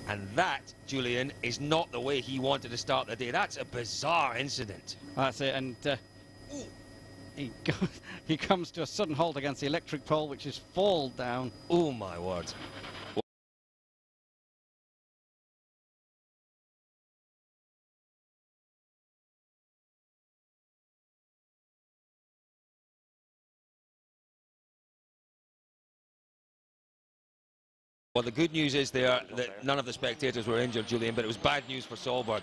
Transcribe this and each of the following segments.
And that, Julian, is not the way he wanted to start the day. That's a bizarre incident. That's it, and he comes to a sudden halt against the electric pole, which is fall down. Oh, my word. Well, the good news is there that none of the spectators were injured, Julian, but it was bad news for Solberg.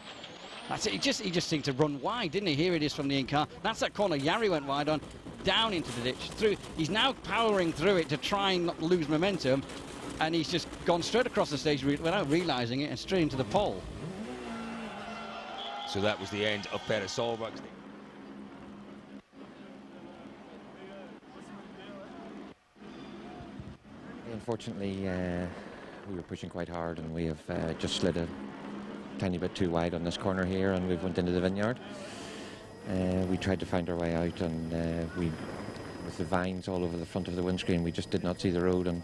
That's it. He just seemed to run wide, didn't he? Here it is from the in-car. That's that corner Jari went wide on, down into the ditch, through. He's now powering through it to try and not lose momentum, and he's just gone straight across the stage without realising it and straight into the pole. So that was the end of Petter Solberg. Unfortunately, we were pushing quite hard, and we have just slid a tiny bit too wide on this corner here, and we've went into the vineyard. We tried to find our way out, and with the vines all over the front of the windscreen, we just did not see the road, and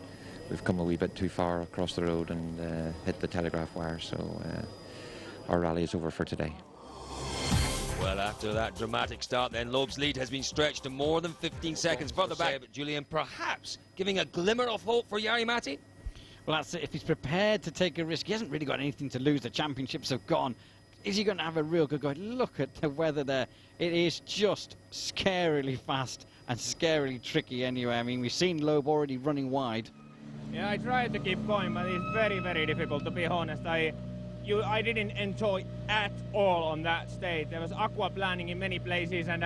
we've come a wee bit too far across the road and hit the telegraph wire, so our rally is over for today. Well, after that dramatic start, then Loeb's lead has been stretched to more than 15 seconds further back. But Julian, perhaps giving a glimmer of hope for Jari-Mati? Well, that's it. If he's prepared to take a risk, he hasn't really got anything to lose. The championships have gone. Is he going to have a real good go? Look at the weather there. It is just scarily fast and scarily tricky anyway. I mean, we've seen Loeb already running wide. Yeah, I tried to keep going, but it's very, very difficult, to be honest. I didn't enjoy at all on that stage. There was aquaplaning in many places, and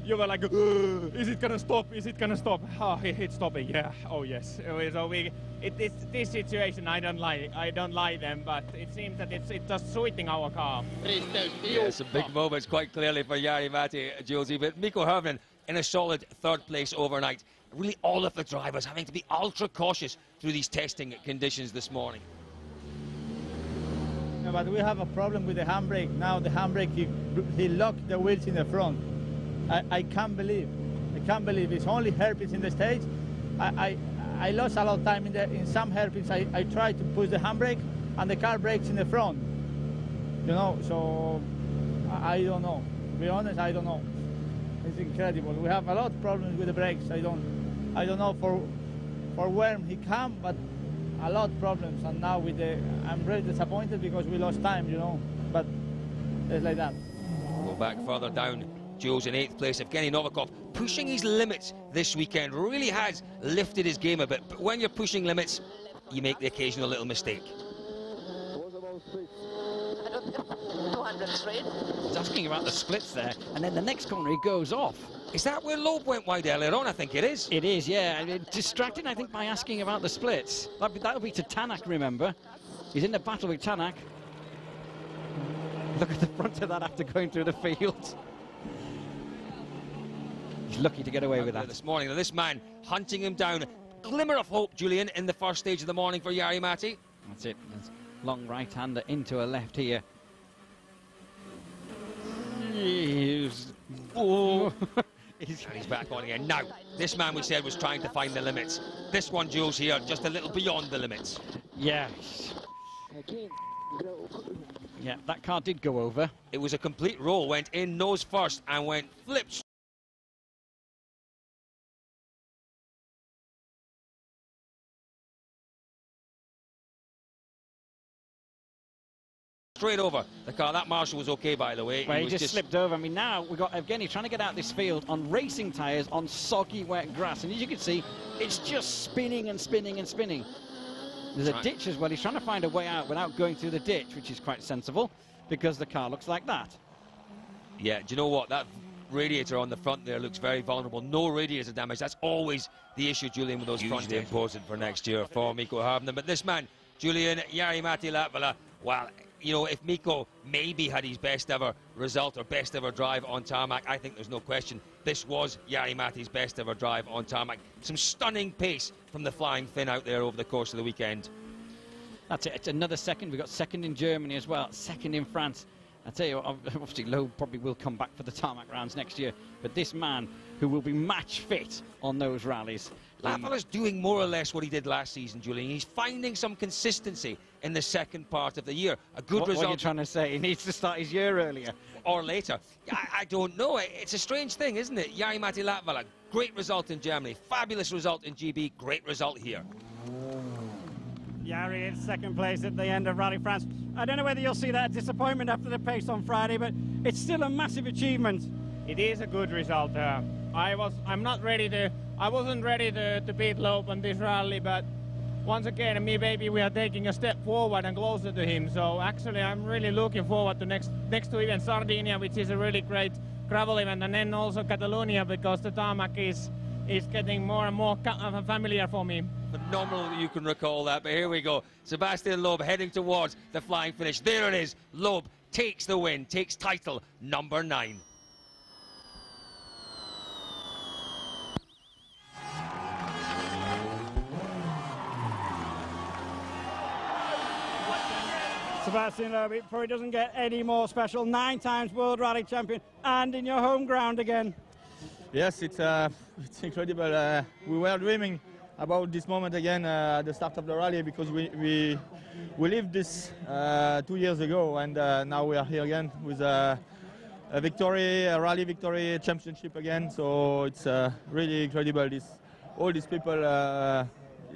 you were like, is it gonna stop? Is it gonna stop? Oh, it's stopping. Yeah. Oh yes. So this situation I don't like them, but it seems that it's just suiting our car. Yeah, some big moments quite clearly for Jari-Mati, Josie, but Mikko Hirvonen in a solid third place overnight. Really, all of the drivers having to be ultra cautious through these testing conditions this morning. Yeah, but we have a problem with the handbrake. Now the handbrake, he locked the wheels in the front. I can't believe it's only hairpins in the stage. I lost a lot of time in some hairpins. I tried to push the handbrake and the car brakes in the front. You know, so I don't know. To be honest, I don't know. It's incredible. We have a lot of problems with the brakes. I don't know for when he come, but a lot of problems, and now I'm really disappointed because we lost time, you know, but it's like that. Go back further down, Jules in 8th place. Evgeny Novikov pushing his limits this weekend, really has lifted his game a bit, but when you're pushing limits, you make the occasional little mistake. He's asking about the splits there, and then the next corner he goes off. Is that where Loeb went wide earlier on? I think it is. It is, yeah. Distracted, I think, by asking about the splits. That'll be to Tanak, remember. He's in the battle with Tanak. Look at the front of that after going through the field. He's lucky to get away with that. This morning, now this man hunting him down. Glimmer of hope, Julian, in the first stage of the morning for Jari-Mati. That's it. There's long right-hander into a left here. Oh. And he's back on again. Now, this man we said was trying to find the limits. This one, Jules, here, just a little beyond the limits. Yeah. Yeah, that car did go over. It was a complete roll, went in nose first and went flips. Straight over the car. That Marshall was okay, by the way. Well, he just slipped over. I mean, now we've got Evgeny trying to get out this field on racing tyres on soggy, wet grass. And as you can see, it's just spinning and spinning and spinning. There's a ditch as well. He's trying to find a way out without going through the ditch, which is quite sensible, because the car looks like that. Yeah, do you know what? That radiator on the front there looks very vulnerable. No radiator damage. That's always the issue, Julian, with those front. Hugely important for next year for Mikko Hirvonen. But this man, Julian, Jari-Mati Latvala, well, you know, if Mikko maybe had his best ever result or best ever drive on tarmac, I think there's no question this was Jari-Mati's best ever drive on tarmac. Some stunning pace from the Flying Finn out there over the course of the weekend. That's it. It's another second. We've got second in Germany as well, second in France. I tell you, obviously Loeb probably will come back for the tarmac rounds next year, but this man who will be match fit on those rallies Latvala's doing more or less what he did last season, Julian. He's finding some consistency in the second part of the year. A good result. What are you trying to say? He needs to start his year earlier. Or later. I don't know. It's a strange thing, isn't it? Jari-Mati Latvala, great result in Germany. Fabulous result in GB. Great result here. Jari in second place at the end of Rally France. I don't know whether you'll see that disappointment after the pace on Friday, but it's still a massive achievement. It is a good result. I wasn't ready to beat Loeb on this rally, but once again, maybe we are taking a step forward and closer to him. So actually, I'm really looking forward to next to even Sardinia, which is a really great gravel event, and then also Catalonia, because the tarmac is getting more and more familiar for me. Phenomenal that you can recall that, but here we go. Sébastien Loeb heading towards the flying finish. There it is. Loeb takes the win, takes title number 9. Sébastien Loeb, it probably doesn't get any more special. 9 times World Rally Champion and in your home ground again. Yes, it's incredible. We were dreaming about this moment again at the start of the rally, because we lived this 2 years ago, and now we are here again with a victory, a rally victory, championship again. So it's really incredible. All these people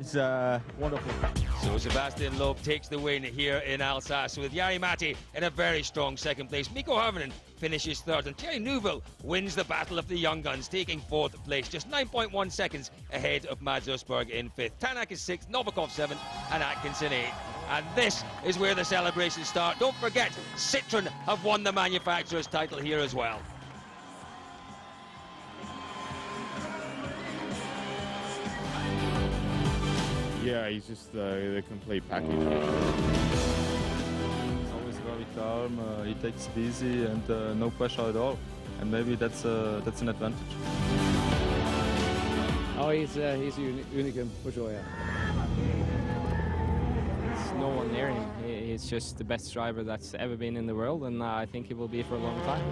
is wonderful. So Sébastien Loeb takes the win here in Alsace, with Jari-Mati in a very strong second place. Mikko Hirvonen finishes third, and Thierry Neuville wins the battle of the young guns, taking 4th place, just 9.1 seconds ahead of Mads Østberg in 5th. Tanak is 6th, Novikov 7th, and Atkinson 8th. And this is where the celebrations start. Don't forget, Citroën have won the manufacturer's title here as well. Yeah, he's just the complete package. Always very calm, he takes it easy and no pressure at all. And maybe that's an advantage. Oh, he's unicum for sure, yeah. There's no one near him. He's just the best driver that's ever been in the world, and I think he will be for a long time.